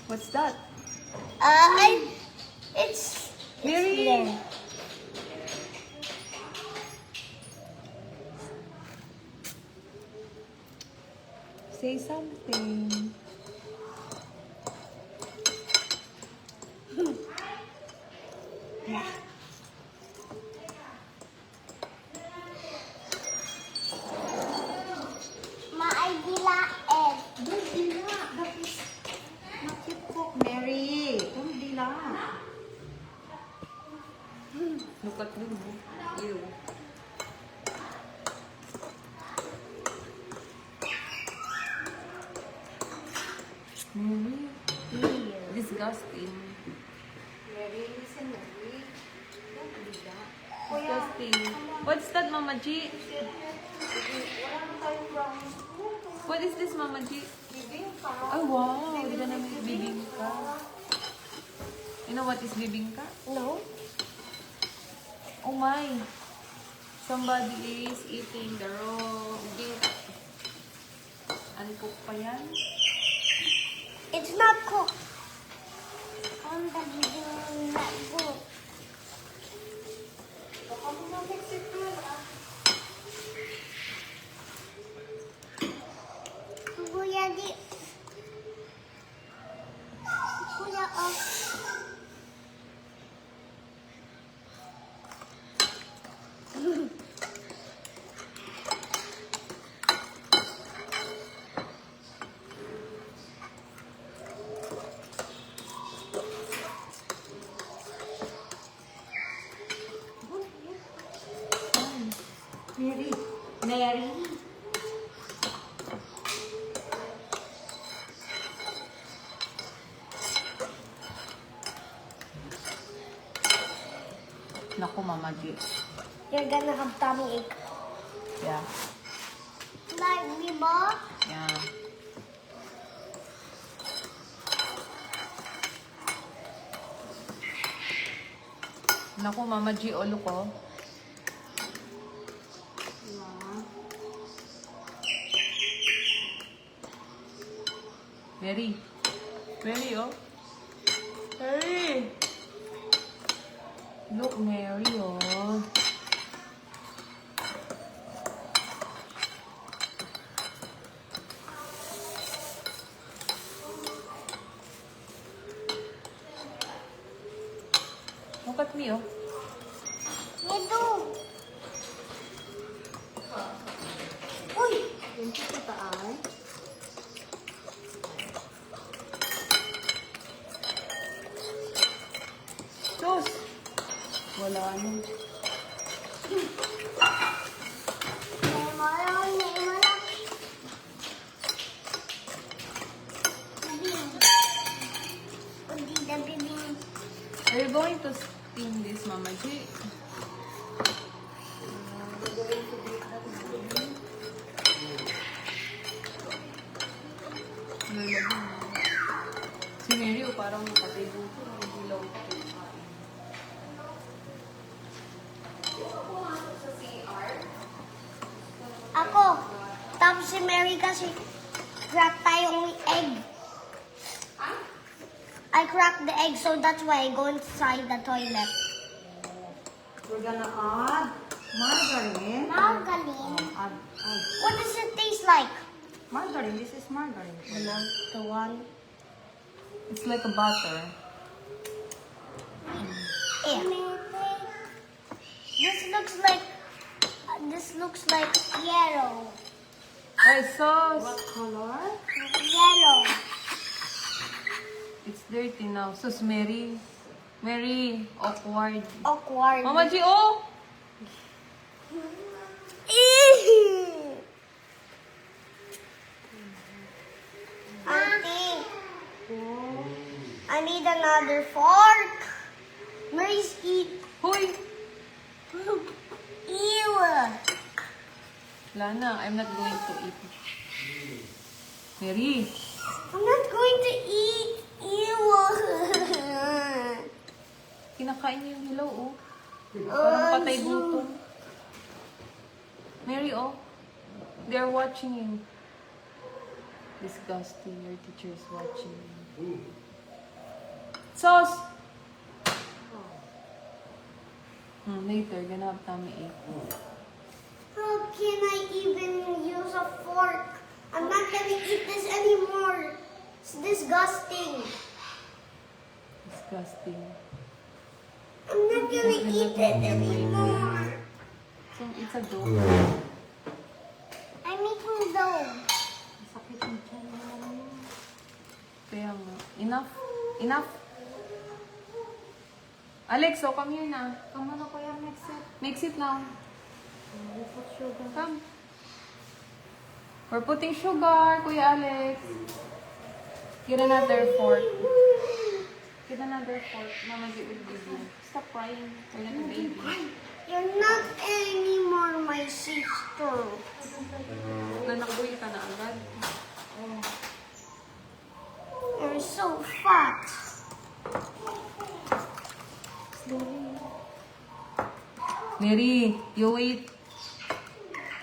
What's that? It's Mary. there. Say something. Maigila and Don't dila. That is not your cook, Mary. Don't dila. Look at me. Ew. Mary. Disgusting. Mary, listen, Mary. Don't dila. Disgusting. What's that, Mama G? Wala na tayong brown. What is this, Mama G? Bibingka. Oh, wow. We're gonna make bibingka. You know what is bibingka? no. Oh my. Somebody is eating the raw beef. Uncooked pa yan? It's not cooked. On the video, not good. Baka mo na Mexico. Kuya di. Kuya oh. Mary. Mary. Naku, Mama G. You're gonna have tummy ache. Yeah. Like me, ba? Yeah. Naku, Mama G, ulo ko. Mary. Mary, oh. Mary. Look, Mary, oh. Look at me, oh. Me too. Uy! Yung kita ay. Sus! Wala nang. Are you going to steam this, Mama G? Si Mary, oh, parang patay buto. Hindi lang Ako. Tapos si Mary kasi crack tayong egg. I cracked the egg, so that's why I go inside the toilet. We're gonna add margarine. Margarine. Add. What does it taste like? Margarine. This is margarine. The one. It's like a butter. Yeah. This looks like yellow. Ay, sauce! What color? Yellow. It's dirty now. Sus, Mary. Mary, awkward. Awkward. Mama G, oh! Auntie, I need another fork. Mary's eat. Hoy! Ew. Wala na, I'm not going to eat. Mary! I'm not going to eat. Ew. Kinakain niyo yung hilaw, oh. Parang patay gutom. Mary, oh. They're watching you. Disgusting. Your teacher is watching you. Sauce! Later, gonna have tummy ache. How can I even use a fork? I'm not gonna eat this anymore. It's disgusting. Disgusting. I'm not gonna eat it anymore. So, it's a dough. I'm making dough. Sakit yung tiyan mo. Kaya nga. Enough. Enough. Alex, so come here na. Come on, kuya, mix it. Mix it now. We put sugar. Come. We're putting sugar, Kuya Alex. Get another fork. Get another fork. Mama, get with baby. Stop crying. We're not a baby. You're not anymore my sister. Nanakboy ka na agad. You're so fat. Mary, you wait.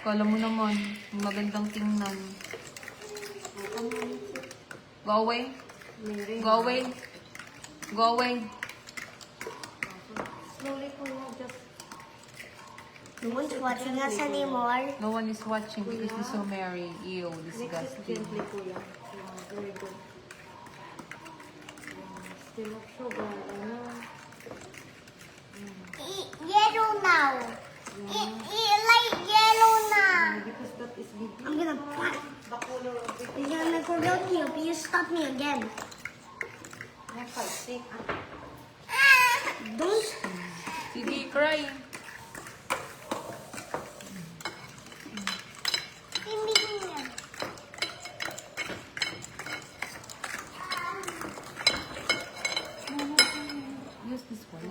Kala mo naman, magandang tingnan. Go away. Mary. Go away. Go away. Slowly, kuya, just... No one's watching us anymore. No one is watching because we saw Mary. Ew, Mix it disgusting. gently, kuya. Yeah, very good. Yeah, still have sugar, ano? Yellow now. Light yellow now. Because that is big. I'm gonna put. The color of it. I'm gonna make a real cute. You stop me again. Yan, stick. Don't. Sige, cry. Use this one.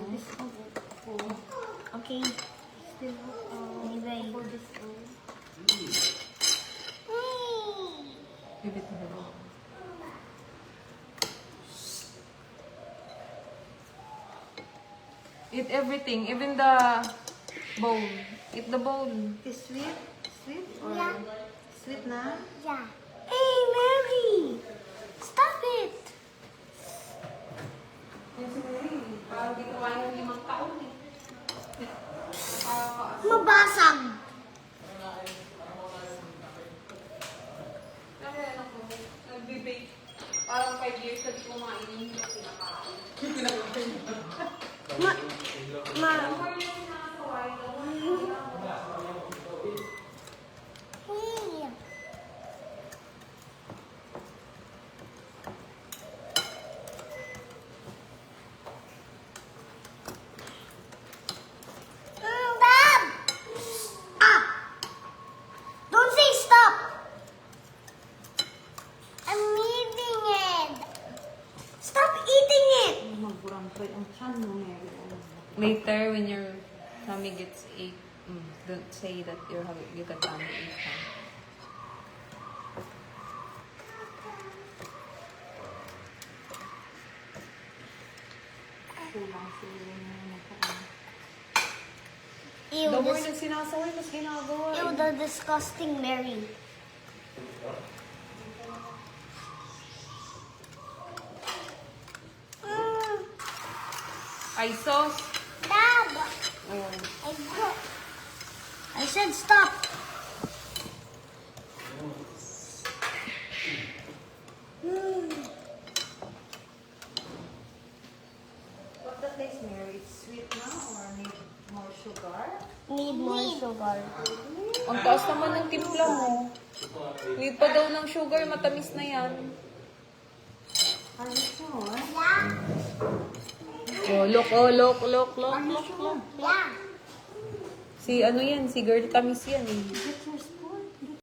Okay. Still have, Anyway. for this one. Give it to her. Eat everything, even the bowl. Eat the bowl. Is sweet? Sweet? Or Yeah. sweet na? Yeah. Hey, Mary! Stop it! Parang ginawa yung 5 taon eh. Mabasag! Nagbe-bake. Parang 5 years na kumain yung pinakain. Ma... Hey! Dad! Stop! Don't say stop! I'm eating it! Stop eating it! Magburangkoy ang chan mo, Mary. Later, when your tummy gets ache, don't say that you got tummy ache. Ha? Kulang sila na nakain. Ew, The more nang sinasaway, mas ginagawa. ew, the disgusting Mary. Ay, sauce. Dad! Oh. I said stop! What the taste, Mary? It's sweet na or need more sugar? Need more sugar. Ang taas naman ng timpla mo. Need pa daw ng sugar, matamis na yan. Are you sure? Yeah. Oh, look. Yeah. Si ano yan, si girl tamis yan eh. Is it